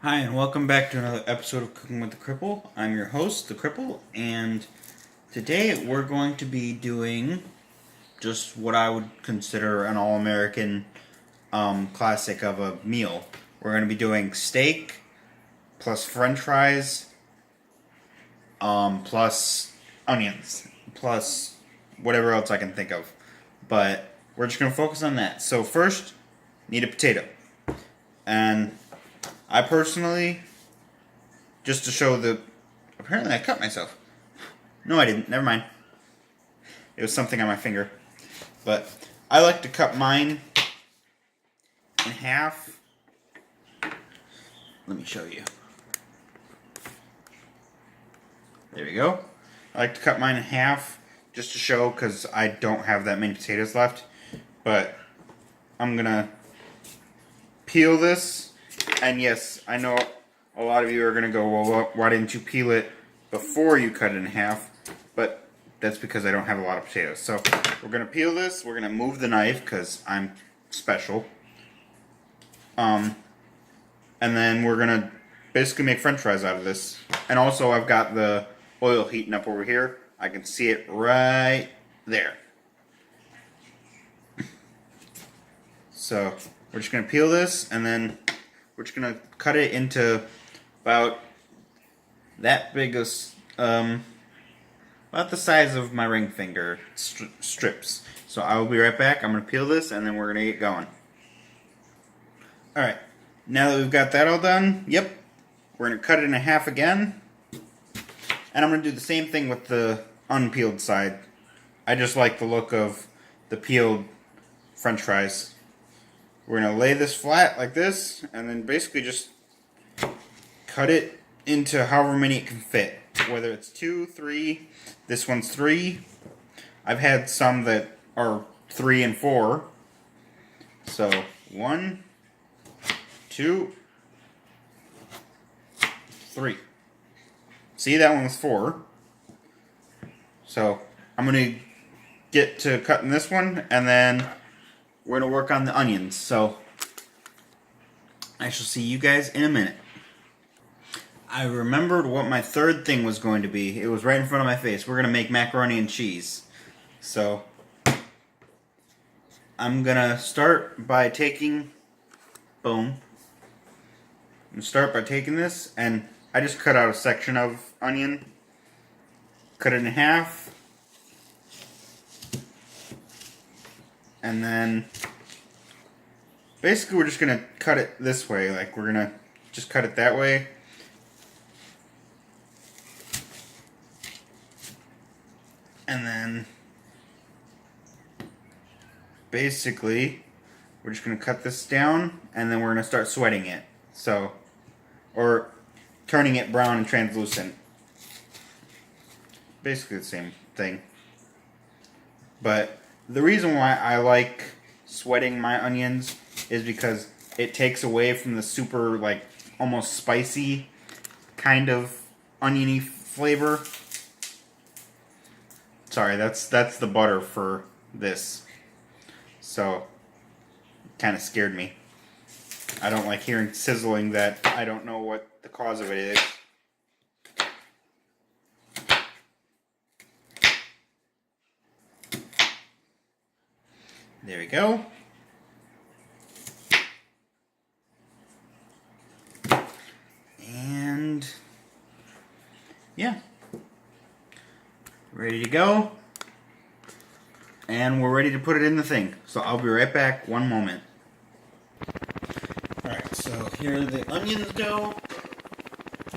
Hi, and welcome back to another episode of Cooking with the Cripple. I'm your host, the Cripple, and today we're going to be doing just what I would consider an all-American classic of a meal. We're going to be doing steak plus French fries, plus onions, plus whatever else I can think of. But we're just going to focus on that. So first, need a potato, and I personally, just to show the... Apparently I cut myself. No, I didn't. Never mind. It was something on my finger. But I like to cut mine in half. Let me show you. There we go. I like to cut mine in half just to show, because I don't have that many potatoes left. But I'm going to peel this. And yes, I know a lot of you are going to go, well, why didn't you peel it before you cut it in half? But that's because I don't have a lot of potatoes. So we're going to peel this. We're going to move the knife because I'm special. And then we're going to basically make French fries out of this. And also I've got the oil heating up over here. I can see it right there. So we're just going to peel this, and then we're just going to cut it into about that big, about the size of my ring finger strips. So I will be right back. I'm going to peel this, and then we're going to get going. Alright, now that we've got that all done, we're going to cut it in half again. And I'm going to do the same thing with the unpeeled side. I just like the look of the peeled French fries. We're going to lay this flat like this, and then basically just cut it into however many it can fit. Whether it's 2, 3, this one's 3. I've had some that are 3 and 4. So 1, 2, 3. See, that one was 4. So I'm going to get to cutting this one, and then we're going to work on the onions. So I shall see you guys in a minute. I remembered what my third thing was going to be. It was right in front of my face. We're going to make macaroni and cheese. So I'm going to start by taking... Boom. I'm going to start by taking this, and I just cut out a section of onion. Cut it in half. And then basically we're just going to cut it this way. Like, we're going to just cut it that way. And then basically we're just going to cut this down, and then we're going to start sweating it. So, or turning it brown and translucent. Basically the same thing. But the reason why I like sweating my onions is because it takes away from the super, like, almost spicy kind of oniony flavor. Sorry, that's the butter for this. So, kind of scared me. I don't like hearing sizzling that I don't know what the cause of it is. There we go. And yeah, ready to go. And we're ready to put it in the thing. So I'll be right back. One moment. Alright, so here the onions go.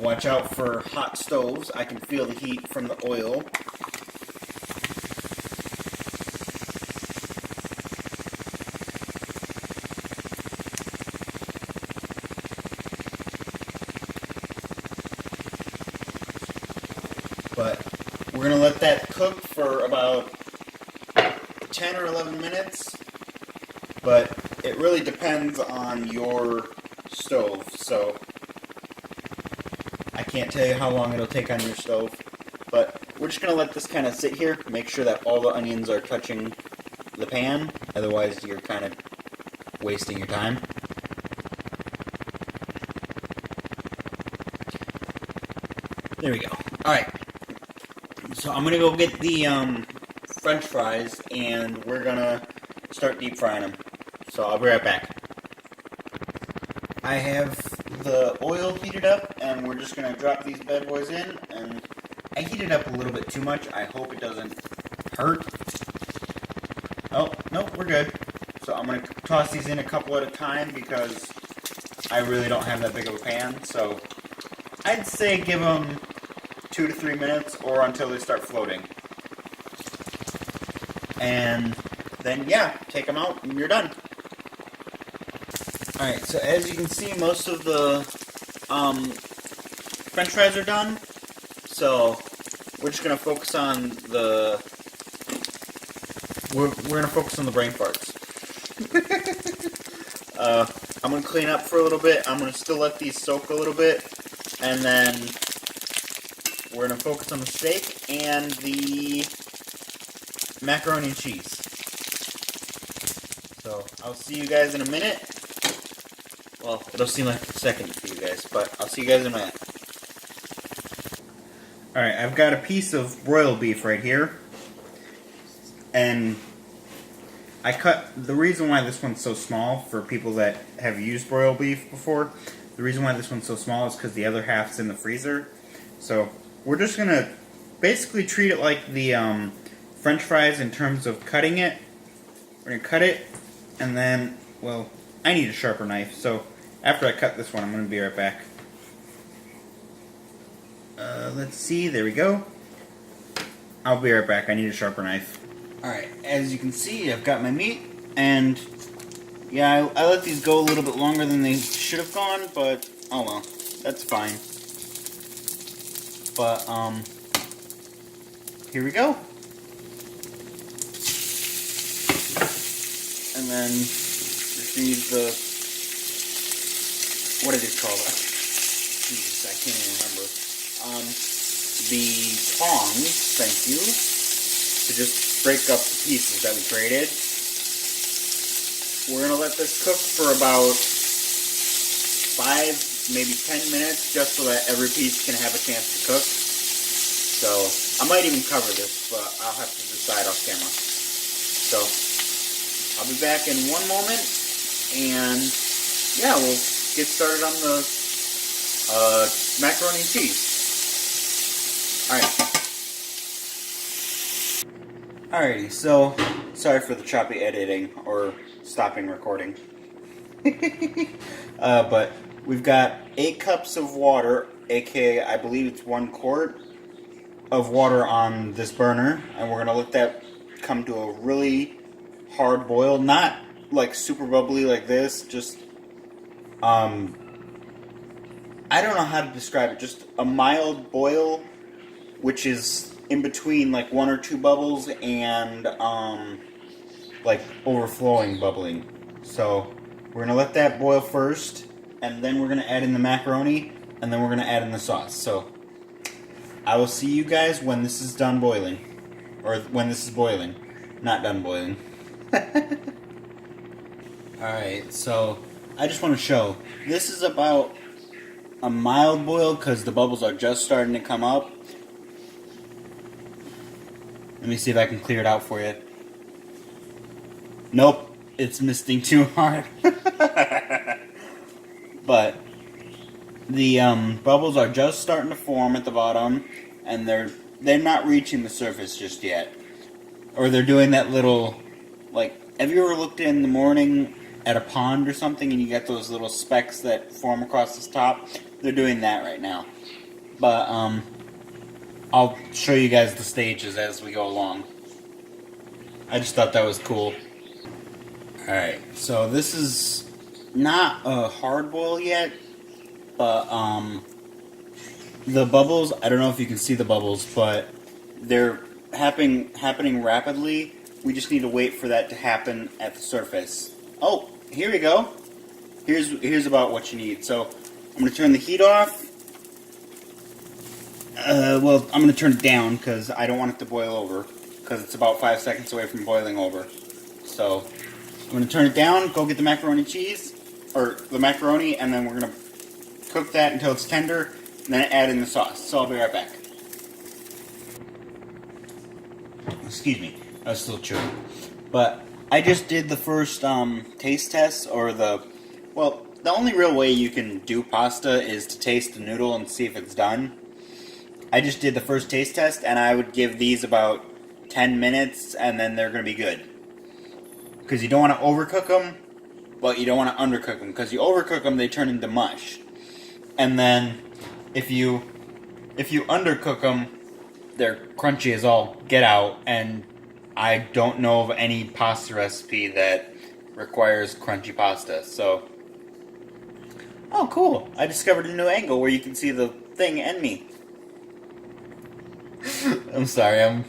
Watch out for hot stoves. I can feel the heat from the oil. But we're going to let that cook for about 10 or 11 minutes. But it really depends on your stove. So I can't tell you how long it'll take on your stove. But we're just going to let this kind of sit here. Make sure that all the onions are touching the pan. Otherwise, you're kind of wasting your time. There we go. Alright. So I'm gonna go get the French fries and we're gonna start deep frying them. So I'll be right back. I have the oil heated up and we're just gonna drop these bad boys in, and I heated up a little bit too much. I hope it doesn't hurt. Oh, no, we're good. So I'm gonna toss these in a couple at a time because I really don't have that big of a pan. So I'd say give them 2 to 3 minutes or until they start floating. And then, yeah, take them out and you're done. Alright, so as you can see, most of the French fries are done. So we're just going to focus on the... We're going to focus on the brain farts. I'm going to clean up for a little bit. I'm going to still let these soak a little bit. And then we're going to focus on the steak and the macaroni and cheese. So I'll see you guys in a minute. Well, it'll seem like a second for you guys, but I'll see you guys in a minute. Alright, I've got a piece of broiled beef right here. And I cut, the reason why this one's so small, for people that have used broiled beef before, the reason why this one's so small is because the other half's in the freezer. So we're just going to basically treat it like the French fries in terms of cutting it. We're going to cut it, and then, well, I need a sharper knife, so after I cut this one, I'm going to be right back. Let's see, there we go. I'll be right back, I need a sharper knife. Alright, as you can see, I've got my meat, and yeah, I let these go a little bit longer than they should have gone, but oh well, that's fine. But, here we go. And then just use the, what did it call that? Jesus, I can't even remember. The tongs, thank you, to just break up the pieces that we created. We're going to let this cook for about 5, maybe 10 minutes, just so that every piece can have a chance to cook. So, I might even cover this, but I'll have to decide off camera. So, I'll be back in one moment, and yeah, we'll get started on the macaroni and cheese. Alright. Alrighty, so, sorry for the choppy editing, or stopping recording. But we've got 8 cups of water, aka I believe it's 1 quart of water on this burner, and we're going to let that come to a really hard boil, not like super bubbly like this, just I don't know how to describe it, just a mild boil, which is in between like 1 or 2 bubbles and like overflowing bubbling. So we're gonna let that boil first, and then we're gonna add in the macaroni, and then we're gonna add in the sauce. So I will see you guys when this is done boiling, or when this is boiling, not done boiling. Alright, so I just want to show, this is about a mild boil because the bubbles are just starting to come up. Let me see if I can clear it out for you. Nope, it's misting too hard. But the bubbles are just starting to form at the bottom, and they're not reaching the surface just yet. Or they're doing that little, like, have you ever looked in the morning at a pond or something and you get those little specks that form across the top? They're doing that right now. But I'll show you guys the stages as we go along. I just thought that was cool. Alright, so this is not a hard boil yet, but the bubbles, I don't know if you can see the bubbles, but they're happening rapidly. We just need to wait for that to happen at the surface. Oh, here we go. Here's about what you need. So I'm going to turn the heat off. Well, I'm going to turn it down because I don't want it to boil over, because it's about 5 seconds away from boiling over. So I'm going to turn it down, go get the macaroni and cheese, or the macaroni, and then we're going to cook that until it's tender, and then add in the sauce. So I'll be right back. Excuse me, I was still chewing. But I just did the first taste test, or the only real way you can do pasta is to taste the noodle and see if it's done. I just did the first taste test, and I would give these about 10 minutes, and then they're going to be good. Because you don't want to overcook them, but you don't want to undercook them. Because you overcook them, they turn into mush. And then, if you undercook them, they're crunchy as all get out, and I don't know of any pasta recipe that requires crunchy pasta, so... Oh, cool! I discovered a new angle where you can see the thing and me. I'm sorry, I'm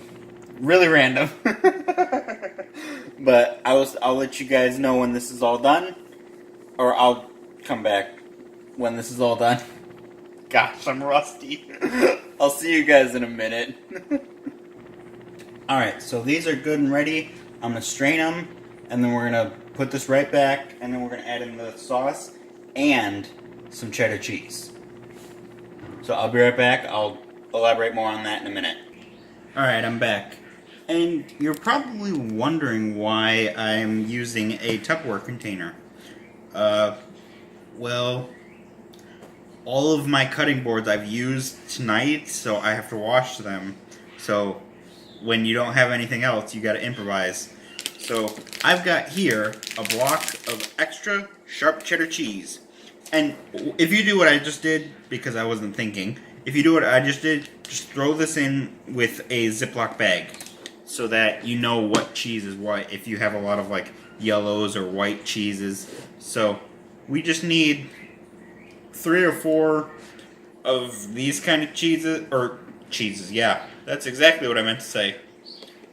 really random. But I'll let you guys know when this is all done, or I'll come back when this is all done. Gosh, I'm rusty. I'll see you guys in a minute. Alright, so these are good and ready. I'm going to strain them, and then we're going to put this right back, and then we're going to add in the sauce and some cheddar cheese. So I'll be right back. I'll elaborate more on that in a minute. Alright, I'm back. And you're probably wondering why I'm using a Tupperware container. Well, all of my cutting boards I've used tonight, so I have to wash them. So when you don't have anything else, you gotta improvise. So I've got here a block of extra sharp cheddar cheese. And if you do what I just did, because I wasn't thinking, if you do what I just did, just throw this in with a Ziploc bag so that you know what cheese is what if you have a lot of like yellows or white cheeses. So we just need 3 or 4 of these kind of cheeses, yeah, that's exactly what I meant to say.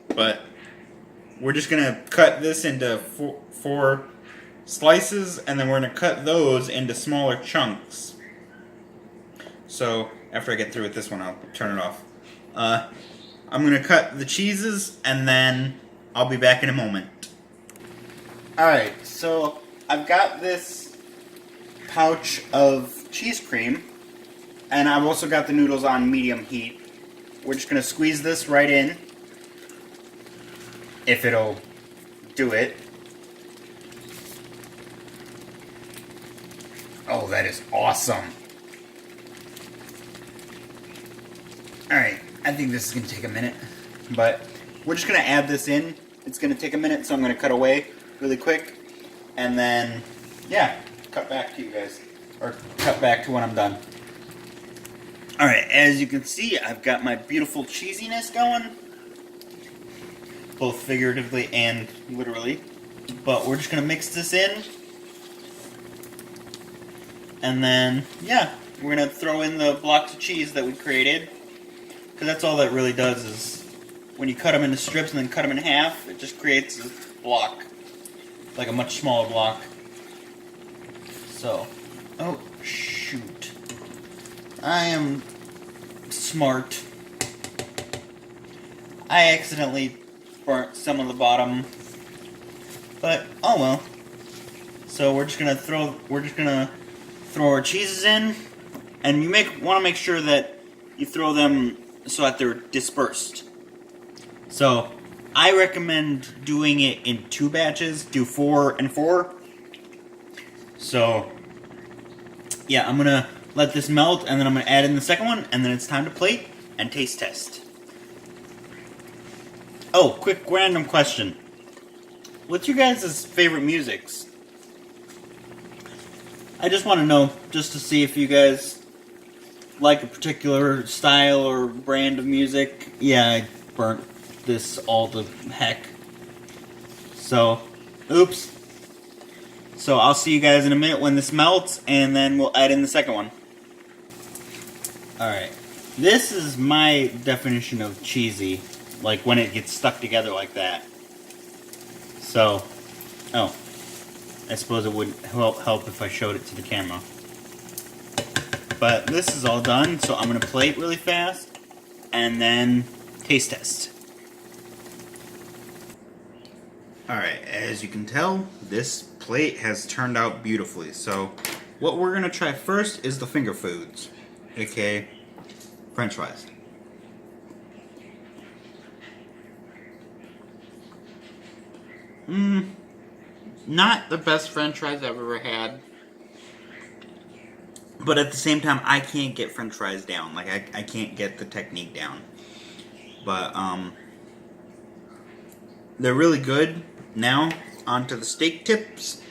But we're just gonna cut this into 4 slices, and then we're gonna cut those into smaller chunks. So after I get through with this one, I'll turn it off. I'm gonna cut the cheeses, and then I'll be back in a moment. Alright, so I've got this pouch of cheese cream, and I've also got the noodles on medium heat. We're just gonna squeeze this right in, if it'll do it. Oh, that is awesome. Alright, I think this is going to take a minute, but we're just going to add this in. It's going to take a minute, so I'm going to cut away really quick, and then, yeah, cut back to you guys, or cut back to when I'm done. Alright, as you can see, I've got my beautiful cheesiness going, both figuratively and literally, but we're just going to mix this in, and then, yeah, we're going to throw in the blocks of cheese that we created. Because that's all that really does is, when you cut them into strips and then cut them in half, it just creates a block. Like a much smaller block. So, oh shoot. I am smart. I accidentally burnt some of the bottom. But, oh well. So we're just gonna throw our cheeses in. And you want to make sure that you throw them so that they're dispersed. So, I recommend doing it in 2 batches. Do 4 and 4. So, yeah, I'm going to let this melt, and then I'm going to add in the second one, and then it's time to plate and taste test. Oh, quick random question. What's your guys' favorite musics? I just want to know, just to see if you guys like a particular style or brand of music. Yeah, I burnt this all to heck. So, oops. So I'll see you guys in a minute when this melts, and then we'll add in the second one. Alright. This is my definition of cheesy, like when it gets stuck together like that. So, oh. I suppose it would help if I showed it to the camera. But this is all done, so I'm going to plate really fast, and then taste test. Alright, as you can tell, this plate has turned out beautifully. So, what we're going to try first is the finger foods. aka French fries. Not the best French fries I've ever had. But at the same time, I can't get French fries down. Like, I can't get the technique down. But, they're really good. Now, onto the steak tips.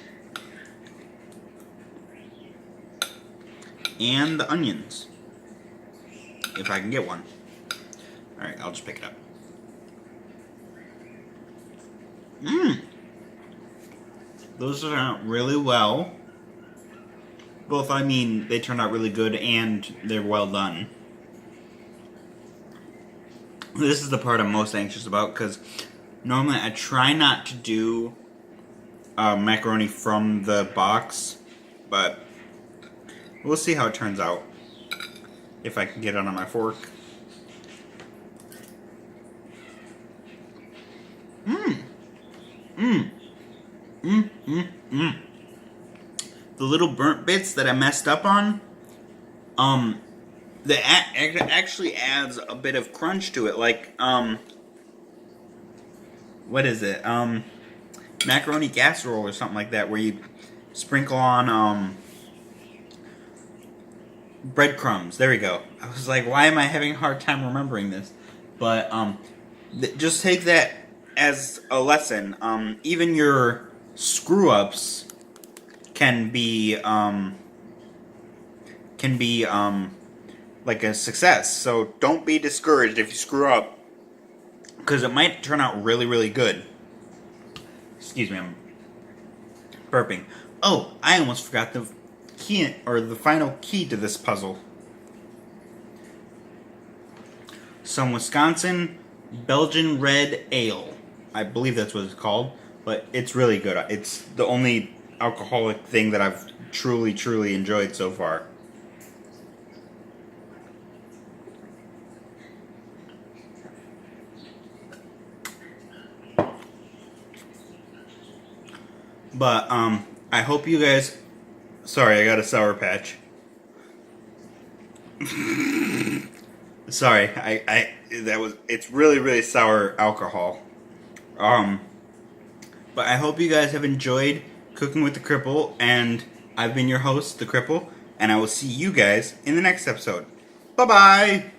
And the onions. If I can get one. Alright, I'll just pick it up. Those turn out really well. Both, I mean, they turn out really good and they're well done. This is the part I'm most anxious about because normally I try not to do macaroni from the box, but we'll see how it turns out if I can get it on my fork. The little burnt bits that I messed up on, that actually adds a bit of crunch to it. Like, what is it? Macaroni casserole or something like that, where you sprinkle on, breadcrumbs. There we go. I was like, why am I having a hard time remembering this? But, just take that as a lesson. Even your screw-ups can be like a success. So don't be discouraged if you screw up, because it might turn out really, really good. Excuse me, I'm burping. Oh, I almost forgot the key, or the final key to this puzzle. Some Wisconsin Belgian Red Ale. I believe that's what it's called, but it's really good. It's the only alcoholic thing that I've truly, truly enjoyed so far. But, I hope you guys... Sorry, I got a Sour Patch. Sorry, it's really, really sour alcohol. But I hope you guys have enjoyed Cooking with the Cripple, and I've been your host, the Cripple, and I will see you guys in the next episode. Bye-bye!